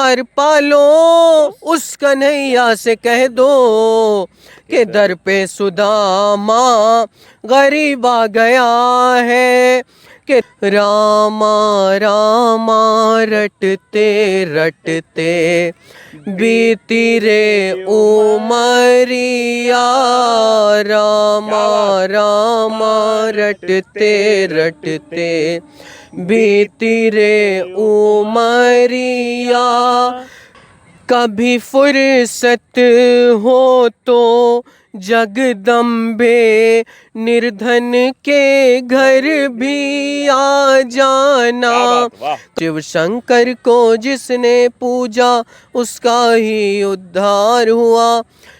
द्वारपालो उस कन्हैया से कह दो कि दर पे सुदामा गरीब आ गया है। कि रामा रामा रटते रटते बीती रे उमरिया, रामा रामा रटते रटते बीती रे उमरिया। कभी फुर्सत हो तो जगदम्बे निर्धन के घर भी आ जाना। शिव शंकर को जिसने पूजा उसका ही उद्धार हुआ।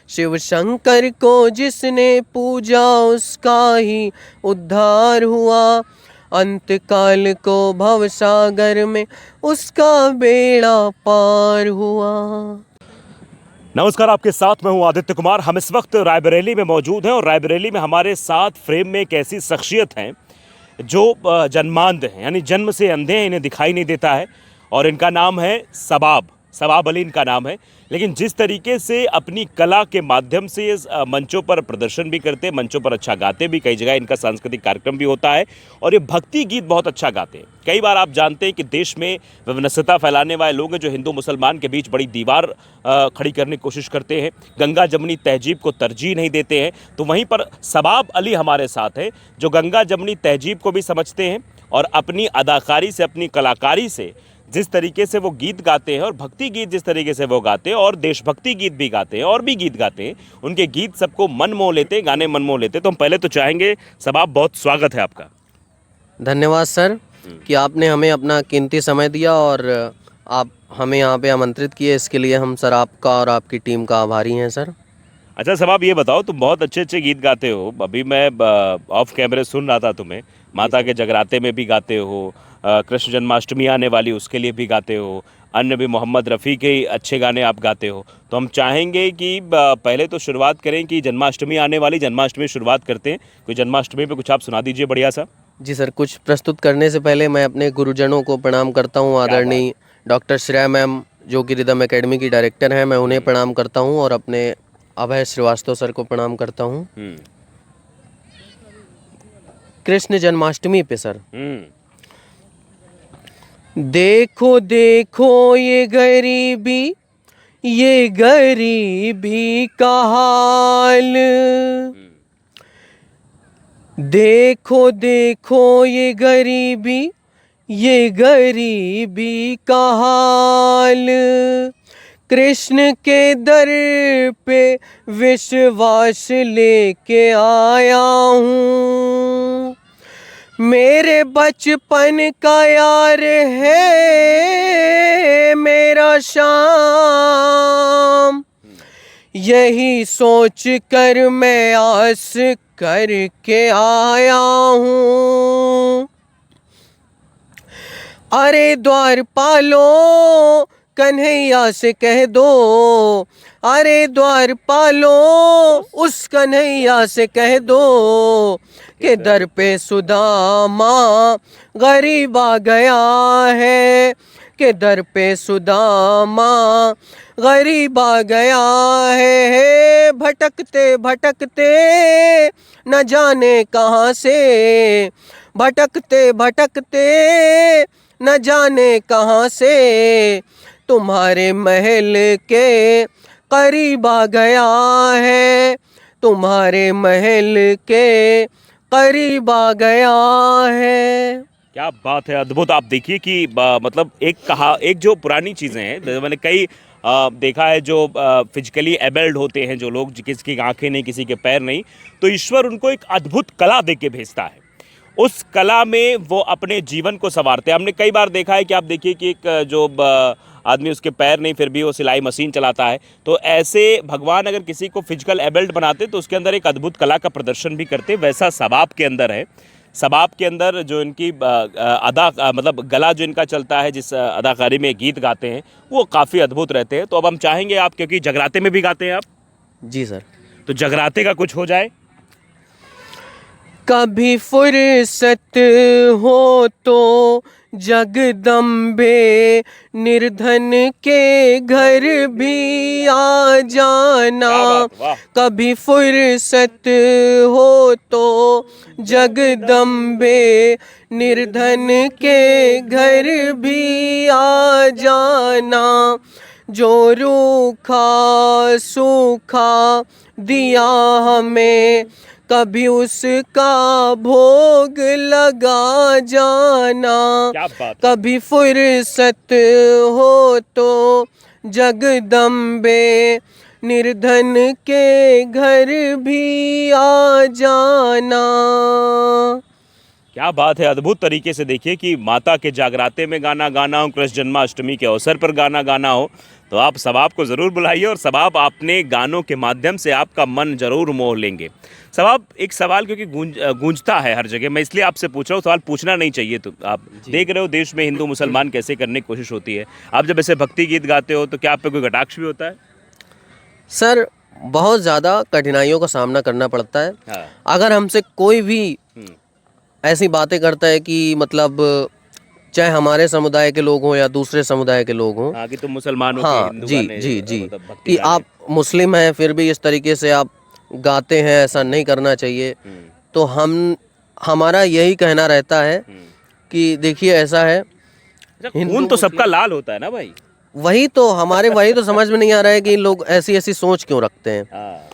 शिव शंकर को जिसने पूजा उसका ही उद्धार हुआ। अंतकाल को भवसागर में उसका बेड़ा पार हुआ। नमस्कार, आपके साथ मैं हूं आदित्य कुमार। हम इस वक्त रायबरेली में मौजूद हैं और रायबरेली में हमारे साथ फ्रेम में एक ऐसी शख्सियत हैं जो जन्मांध हैं, यानी जन्म से अंधे हैं, इन्हें दिखाई नहीं देता है। और इनका नाम है सबाब अली इनका नाम है। लेकिन जिस तरीके से अपनी कला के माध्यम से मंचों पर प्रदर्शन भी करते हैं, मंचों पर अच्छा गाते भी, कई जगह इनका सांस्कृतिक कार्यक्रम भी होता है और ये भक्ति गीत बहुत अच्छा गाते हैं। कई बार आप जानते हैं कि देश में विभिन्नता फैलाने वाले लोग हैं जो हिंदू मुसलमान के बीच बड़ी दीवार खड़ी करने की कोशिश करते हैं, गंगा जमनी तहजीब को तरजीह नहीं देते हैं। तो वहीं पर सबाब अली हमारे साथ हैं जो गंगा जमनी तहजीब को भी समझते हैं और अपनी अदाकारी से, अपनी कलाकारी से जिस तरीके से वो गीत गाते हैं और भक्ति गीत जिस तरीके से वो गाते हैं और देशभक्ति गीत भी गाते हैं और भी गीत गाते हैं, उनके गीत सबको मन मोह लेते हैं, गाने मन मोह लेते हैं। तो हम पहले तो चाहेंगे सबाब, बहुत स्वागत है आपका। धन्यवाद सर कि आपने हमें अपना कीमती समय दिया और आप हमें यहाँ पे आमंत्रित किए, इसके लिए हम सर आपका और आपकी टीम का आभारी हैं सर। अच्छा सबाब, ये बताओ, तुम बहुत अच्छे अच्छे गीत गाते हो। अभी मैं ऑफ कैमरे सुन रहा था तुम्हें, माता के जगराते में भी गाते हो, कृष्ण जन्माष्टमी आने वाली उसके लिए भी गाते हो, अन्य भी मोहम्मद रफ़ी के अच्छे गाने आप गाते हो। तो हम चाहेंगे कि पहले तो शुरुआत करें कि जन्माष्टमी आने वाली, जन्माष्टमी शुरुआत करते हैं, कोई जन्माष्टमी पे कुछ आप सुना दीजिए बढ़िया सा। जी सर, कुछ प्रस्तुत करने से पहले मैं अपने गुरुजनों को प्रणाम करता हूँ। आदरणीय डॉक्टर श्रेया मैम जो कि रिदम एकेडमी की डायरेक्टर हैं, मैं उन्हें प्रणाम करता हूँ और अपने अभय श्रीवास्तव सर को प्रणाम करता हूँ। कृष्ण जन्माष्टमी पे सर, देखो देखो ये गरीबी का हाल, देखो देखो ये गरीबी का हाल। कृष्ण के दर पे विश्वास लेके आया हूँ। मेरे बचपन का यार है मेरा श्याम, यही सोच कर मैं आस करके आया हूँ। अरे द्वारपालो कन्हैया से कह दो, अरे द्वारपालो उस कन्हैया से कह दो कि दर पे सुदामा गरीब आ गया है। कि दर पे सुदामा गरीब आ गया है। भटकते भटकते न जाने कहाँ से, भटकते भटकते न जाने कहाँ से तुम्हारे महल के करीब आ गया है। तुम्हारे महल के करीब आ गया है। क्या बात है, अद्भुत। आप देखिए कि मतलब एक जो पुरानी चीज़ें हैं, मैंने कई देखा है जो फिजिकली एबल्ड होते हैं, जो लोग किसी की आंखें नहीं, किसी के पैर नहीं, तो ईश्वर उनको एक अद्भुत कला दे के भेजता है। उस कला में वो अपने जीवन को संवारते हैं। हमने कई बार देखा है कि आप देखिए कि एक जो आदमी, उसके पैर नहीं, फिर भी वो सिलाई मशीन चलाता है। तो ऐसे भगवान अगर किसी को फिजिकल एबल्ड बनाते तो उसके अंदर एक अद्भुत कला का प्रदर्शन भी करते। वैसा सबाब के अंदर है। सबाब के अंदर जो इनकी मतलब गला जो इनका चलता है, जिस अदाकारी में गीत गाते हैं, वो काफ़ी अद्भुत रहते हैं। तो अब हम चाहेंगे आप, क्योंकि जगराते में भी गाते हैं आप। जी सर, तो जगराते का कुछ हो जाए। कभी फुर्सत हो तो जगदम्बे निर्धन के घर भी आ जाना, क्या बात, वाह। कभी फुर्सत हो तो जगदम्बे निर्धन के घर भी आ जाना, जो रूखा सूखा दिया हमें कभी उसका भोग लगा जाना, क्या बात है। कभी फुर्सत हो तो जगदम्बे निर्धन के घर भी आ जाना। क्या बात है, अद्भुत तरीके से देखिए कि माता के जागराते में गाना गाना हो, कृष्ण जन्माष्टमी के अवसर पर गाना गाना हो, तो आप सबाब को ज़रूर बुलाइए और सबाब अपने गानों के माध्यम से आपका मन ज़रूर मोह लेंगे। सबाब, एक सवाल क्योंकि गूंजता है हर जगह, मैं इसलिए आपसे पूछ रहा हूँ, सवाल पूछना नहीं चाहिए, तो आप देख रहे हो देश में हिंदू मुसलमान कैसे करने की कोशिश होती है, आप जब ऐसे भक्ति गीत गाते हो तो क्या आप पे कोई कटाक्ष भी होता है? सर, बहुत ज़्यादा कठिनाइयों का सामना करना पड़ता है। हाँ। अगर हमसे कोई भी ऐसी बातें करता है कि मतलब चाहे हमारे समुदाय के लोग हों या दूसरे समुदाय के लोग हों, हाँ, कि तुम मुसलमानों के हाँ हिंदू जी गाने, जी जी, मतलब भक्ति कि गाने। आप मुस्लिम हैं फिर भी इस तरीके से आप गाते हैं, ऐसा नहीं करना चाहिए। तो हमारा यही कहना रहता है कि देखिए ऐसा है, अच्छा, खून तो सबका लाल होता है ना भाई। वही तो समझ में नहीं आ रहा है कि लोग ऐसी ऐसी सोच क्यों रखते हैं। हाँ।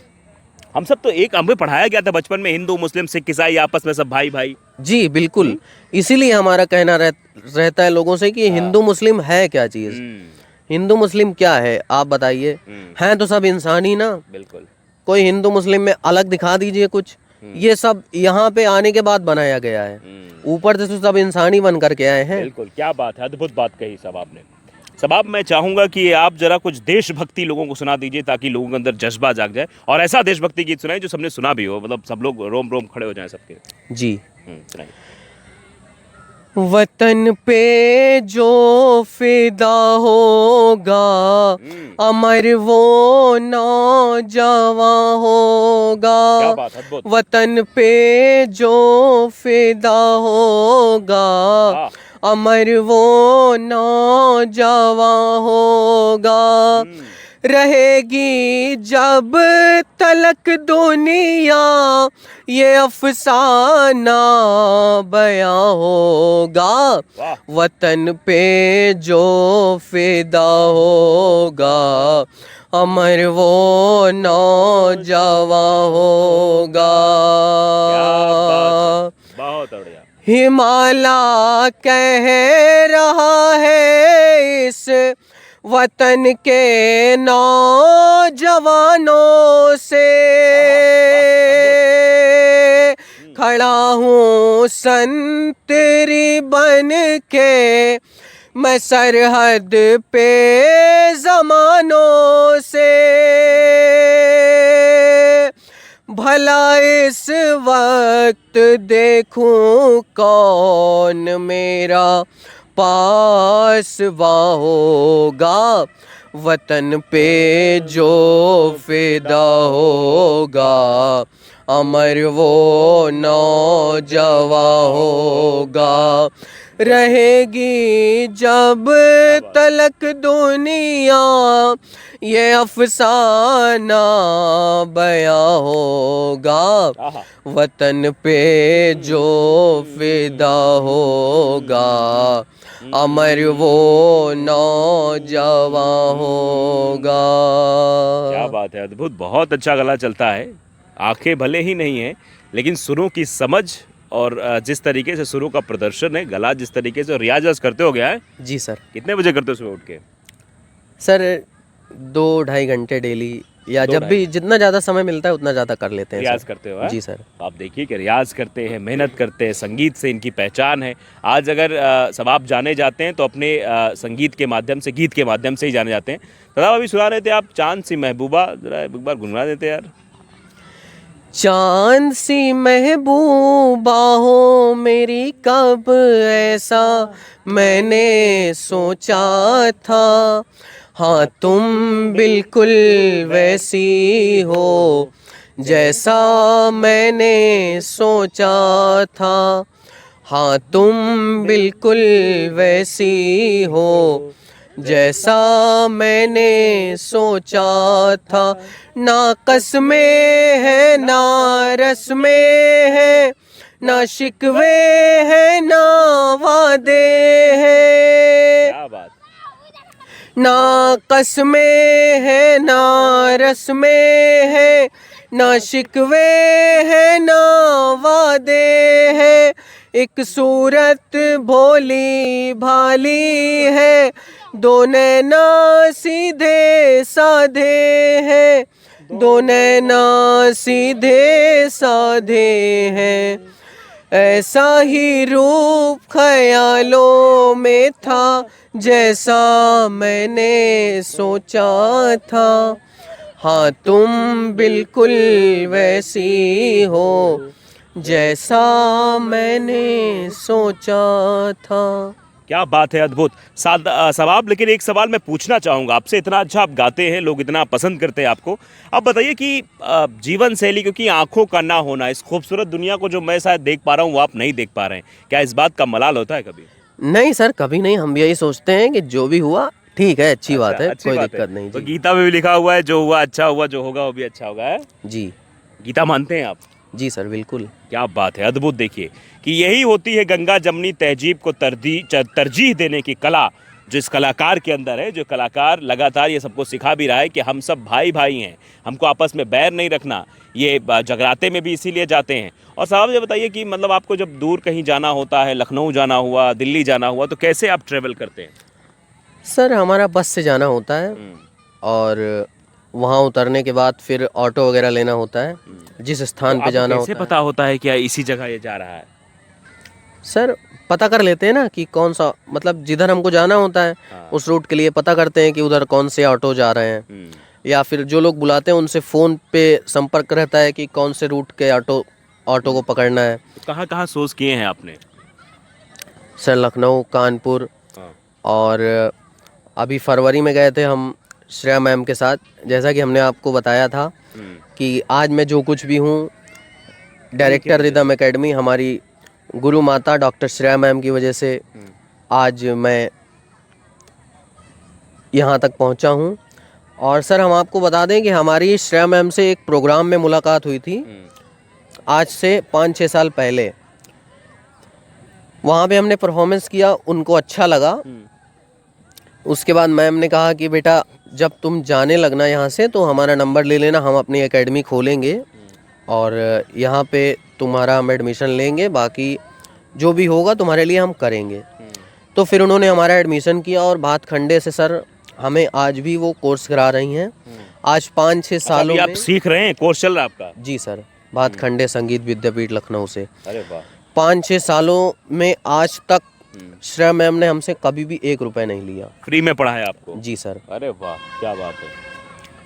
हम सब तो एक, हमें पढ़ाया गया था बचपन में हिंदू मुस्लिम सिख ईसाई आपस में सब भाई भाई। जी बिल्कुल, इसीलिए हमारा कहना रहता है लोगों से कि हिंदू मुस्लिम है क्या चीज़, हिंदू मुस्लिम क्या है आप बताइए। हैं तो सब इंसान ही ना, बिल्कुल। कोई हिंदू मुस्लिम में अलग दिखा दीजिए कुछ, ये सब यहाँ पे आने के बाद बनाया गया है, ऊपर से तो सब इंसान ही बन करके आए हैं। बिल्कुल, क्या बात है, अद्भुत बात कही सब आपने। सबाब, मैं चाहूंगा कि आप जरा कुछ देशभक्ति लोगों को सुना दीजिए ताकि लोगों के अंदर जज्बा जाग जाए, और ऐसा देशभक्ति गीत सुनाइए जो सबने सुना भी हो, मतलब सब लोग रोम रोम खड़े हो जाएं सबके। जी, सुनाइए। वतन पे जो फिदा होगा, अमर वो नौजवान होगा। क्या बात, अद्भुत। वतन पे जो फिदा होगा, अमर वो नौजवान होगा। रहेगी जब तलक दुनिया, ये अफसाना बयां होगा। वतन पे जो फिदा होगा, अमर वो नौजवान होगा। बहुत बढ़िया। हिमालय कह रहा है इस वतन के नौजवानों से, खड़ा हूँ संतरी बन के मैं सरहद पे ज़मानों से। भला इस वक्त देखूं कौन मेरा पास होगा। वतन पे जो फिदा होगा, अमर वो नौजवान होगा। रहेगी जब तलक दुनिया, ये अफसाना बयां होगा। वतन पे जो फिदा होगा, अमर वो नौजवान होगा। क्या बात है, अद्भुत, बहुत अच्छा गला चलता है। आंखें भले ही नहीं है लेकिन सुरों की समझ और जिस तरीके से सुरों का प्रदर्शन है, गला जिस तरीके से रियाज करते हो गया है। जी सर। कितने बजे करते हो सुबह उठ के? सर 2-2.5 घंटे डेली, या जब भी जितना ज़्यादा समय मिलता है उतना ज़्यादा कर लेते हैं। रियाज करते हो है? जी सर। आप देखिए कि रियाज करते हैं, मेहनत करते हैं, संगीत से इनकी पहचान है। आज अगर सब आप जाने जाते हैं तो अपने संगीत के माध्यम से, गीत के माध्यम से ही जाने जाते हैं। दादा अभी सुना रहे थे आप चांद सी महबूबा, जरा एक बार गुनगुना देते यार। चांद सी महबूबा हो मेरी, कब ऐसा मैंने सोचा था। हाँ तुम बिल्कुल वैसी हो जैसा मैंने सोचा था। हाँ तुम बिल्कुल वैसी हो जैसा मैंने सोचा था, ना कसमें है ना रस्में है, ना शिकवे है ना वादे हैं, क्या बात। ना कसमें है ना रस्में है, ना शिकवे है ना वादे हैं, एक सूरत भोली भाली है, दो नैना सीधे साधे हैं, दो नैना सीधे साधे हैं, ऐसा ही रूप ख्यालों में था जैसा मैंने सोचा था, हाँ तुम बिल्कुल वैसी हो जैसा मैंने सोचा था। क्या बात है, अद्भुत सवाब। लेकिन एक सवाल मैं पूछना चाहूँगा आपसे, इतना अच्छा आप गाते हैं, लोग इतना पसंद करते हैं आपको। आप बताइए कि जीवन शैली, क्योंकि आंखों का ना होना, इस खूबसूरत दुनिया को जो मैं शायद देख पा रहा हूँ वो आप नहीं देख पा रहे हैं, क्या इस बात का मलाल होता है कभी? नहीं सर, कभी नहीं, हम यही सोचते हैं कि जो भी हुआ ठीक है, अच्छी अच्छा, बात है, अच्छी कोई बात है। दिक्कत नहीं तो जी। गीता में भी लिखा हुआ है, जो हुआ अच्छा हुआ, जो होगा वो भी अच्छा होगा, है? जी गीता मानते हैं आप? जी सर बिल्कुल। क्या बात है, अद्भुत। देखिए कि यही होती है गंगा जमनी तहजीब को तरजीह देने की कला, जो इस कलाकार के अंदर है। जो कलाकार लगातार ये सबको सिखा भी रहा है कि हम सब भाई भाई हैं, हमको आपस में बैर नहीं रखना। ये जगराते में भी इसीलिए जाते हैं। और साहब ये बताइए कि मतलब आपको जब दूर कहीं जाना होता है, लखनऊ जाना हुआ, दिल्ली जाना हुआ, तो कैसे आप ट्रेवल करते हैं? सर हमारा बस से जाना होता है और वहाँ उतरने के बाद फिर ऑटो वगैरह लेना होता है जिस तो स्थान पे आपको जाना कैसे होता पता होता है कि इसी जगह ये जा रहा है? है। सर पता कर लेते हैं ना कि कौन सा, मतलब जिधर हमको जाना होता है हाँ। उस रूट के लिए पता करते हैं कि उधर कौन से ऑटो जा रहे हैं, या फिर जो लोग बुलाते हैं उनसे फ़ोन पे संपर्क रहता है कि कौन से रूट के ऑटो ऑटो को पकड़ना है। तो कहाँ कहाँ सोच किए हैं आपने? सर लखनऊ, कानपुर, हाँ। और अभी फरवरी में गए थे हम श्रेया मैम के साथ। जैसा कि हमने आपको बताया था कि आज मैं जो कुछ भी हूँ, डायरेक्टर रिदम एकेडमी हमारी गुरु माता डॉक्टर श्रेया मैम की वजह से आज मैं यहाँ तक पहुँचा हूँ। और सर हम आपको बता दें कि हमारी श्रेया मैम से एक प्रोग्राम में मुलाकात हुई थी आज से 5-6 साल पहले। वहाँ पे हमने परफॉर्मेंस किया, उनको अच्छा लगा। उसके बाद मैम ने कहा कि बेटा जब तुम जाने लगना यहाँ से तो हमारा नंबर ले लेना, हम अपनी एकेडमी खोलेंगे और यहाँ पे तुम्हारा हम एडमिशन लेंगे, बाकी जो भी होगा तुम्हारे लिए हम करेंगे। तो फिर उन्होंने हमारा एडमिशन किया और भातखंडे से सर हमें आज भी वो कोर्स करा रही हैं। आज 5-6 सालों अभी आप में। सीख रहे हैं, कोर्स चल रहा है आपका? जी सर, भातखंडे संगीत विद्यापीठ लखनऊ से अरे वाह। 5-6 सालों में आज तक श्रेया मैम ने हमसे कभी भी 1 रुपए नहीं लिया। फ्री में पढ़ा है आपको? जी सर। अरे वाह, क्या बात है।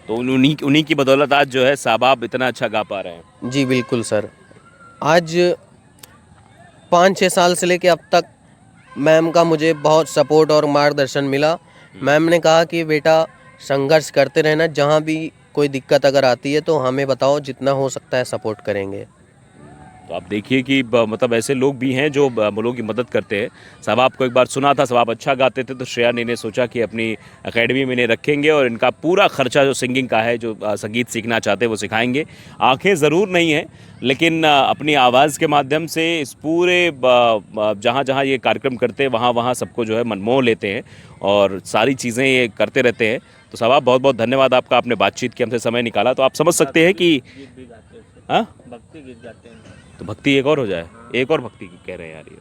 तो उन्हीं की बदौलत आज जो है साहब इतना अच्छा गा पा रहे हैं। जी बिल्कुल सर। आज 5-6 साल से लेके अब तक मैम का मुझे बहुत सपोर्ट और मार्गदर्शन मिला। मैम ने कहा कि बेटा संघर्ष करते रहना, जहाँ भी कोई दिक्कत अगर आती है तो हमें बताओ, जितना हो सकता है सपोर्ट करेंगे। तो आप देखिए कि मतलब ऐसे लोग भी हैं जो लोगों की मदद करते हैं। साहब आपको एक बार सुना था, साहब अच्छा गाते थे, तो श्रेया ने सोचा कि अपनी एकेडमी में इन्हें रखेंगे और इनका पूरा खर्चा जो सिंगिंग का है, जो संगीत सीखना चाहते हैं वो सिखाएंगे। आंखें ज़रूर नहीं हैं, लेकिन अपनी आवाज़ के माध्यम से इस पूरे जहाँ जहाँ ये कार्यक्रम करते हैं वहाँ वहाँ सबको जो है मनमोह लेते हैं और सारी चीज़ें ये करते रहते हैं। तो साहब बहुत बहुत धन्यवाद आपका, आपने बातचीत की, हमसे समय निकाला। तो आप समझ सकते हैं कि हाँ, भक्ति गीत गाते हैं। तो भक्ति एक और हो जाए, एक और भक्ति कह रहे हैं यार ये।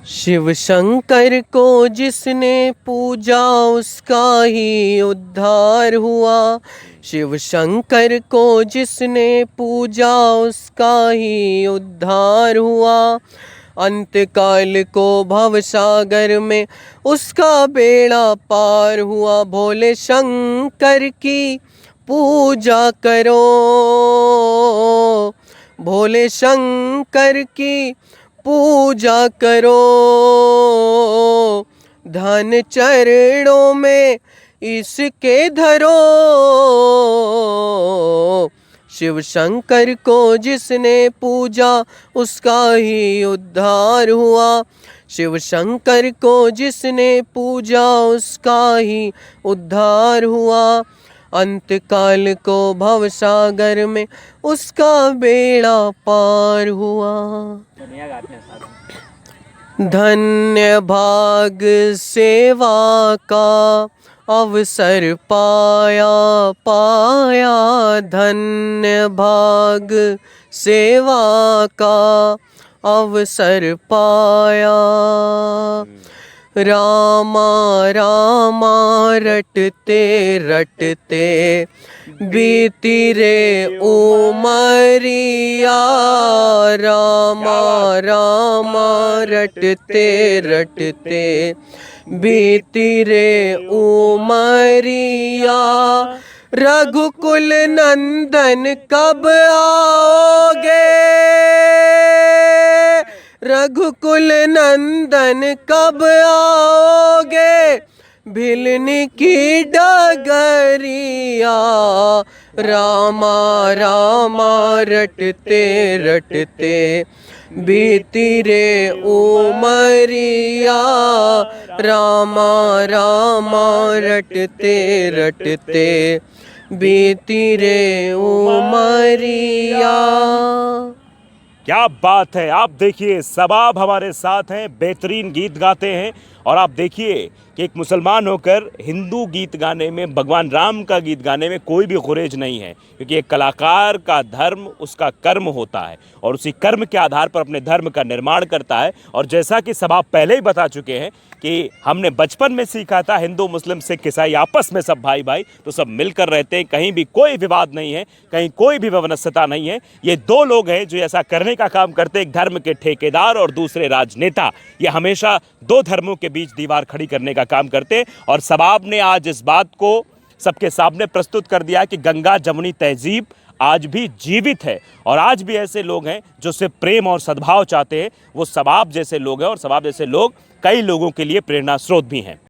शिव शंकर को जिसने पूजा उसका ही उद्धार हुआ, शिव शंकर को जिसने पूजा उसका ही उद्धार हुआ, अंतकाल को भवसागर में उसका बेड़ा पार हुआ। भोले शंकर की पूजा करो, भोले शंकर की पूजा करो, धन चरणों में इसके धरो, शिव शंकर को जिसने पूजा उसका ही उद्धार हुआ। शिव शंकर को जिसने पूजा उसका ही उद्धार हुआ। अंतकाल को भवसागर में उसका बेड़ा पार हुआ। धन्य भाग सेवा का अवसर पाया पाया। धन्य भाग सेवा का अवसर पाया। रामा रामा रटते रटते बीती रे उमरिया। रामा रामा रटते रटते बीती रे उमरिया। रघुकुल नंदन कब आओगे। रघुकुल नंदन कब आओगे। भिलनी की डगरिया। रामा रामा रटते रटते बीती रे उमरिया। रामा रामा रटते रटते बीती रे उमरिया। क्या बात है। आप देखिए सबाब हमारे साथ हैं, बेहतरीन गीत गाते हैं। और आप देखिए कि एक मुसलमान होकर हिंदू गीत गाने में, भगवान राम का गीत गाने में कोई भी गुरेज नहीं है, क्योंकि एक कलाकार का धर्म उसका कर्म होता है और उसी कर्म के आधार पर अपने धर्म का निर्माण करता है। और जैसा कि सबाब पहले ही बता चुके हैं कि हमने बचपन में सीखा था, हिंदू मुस्लिम सिख ईसाई आपस में सब भाई भाई, तो सब मिलकर रहते हैं, कहीं भी कोई विवाद नहीं है, कहीं कोई भी वैमनस्यता नहीं है। ये दो लोग हैं जो ऐसा करने का काम करते हैं, एक धर्म के ठेकेदार और दूसरे राजनेता। ये हमेशा दो धर्मों के बीच दीवार खड़ी करने का काम करते हैं। और सबाब ने आज इस बात को सबके सामने प्रस्तुत कर दिया कि गंगा जमुनी तहजीब आज भी जीवित है और आज भी ऐसे लोग हैं जो सिर्फ प्रेम और सद्भाव चाहते हैं। वो सबाब जैसे लोग हैं और सबाब जैसे लोग कई लोगों के लिए प्रेरणा स्रोत भी हैं।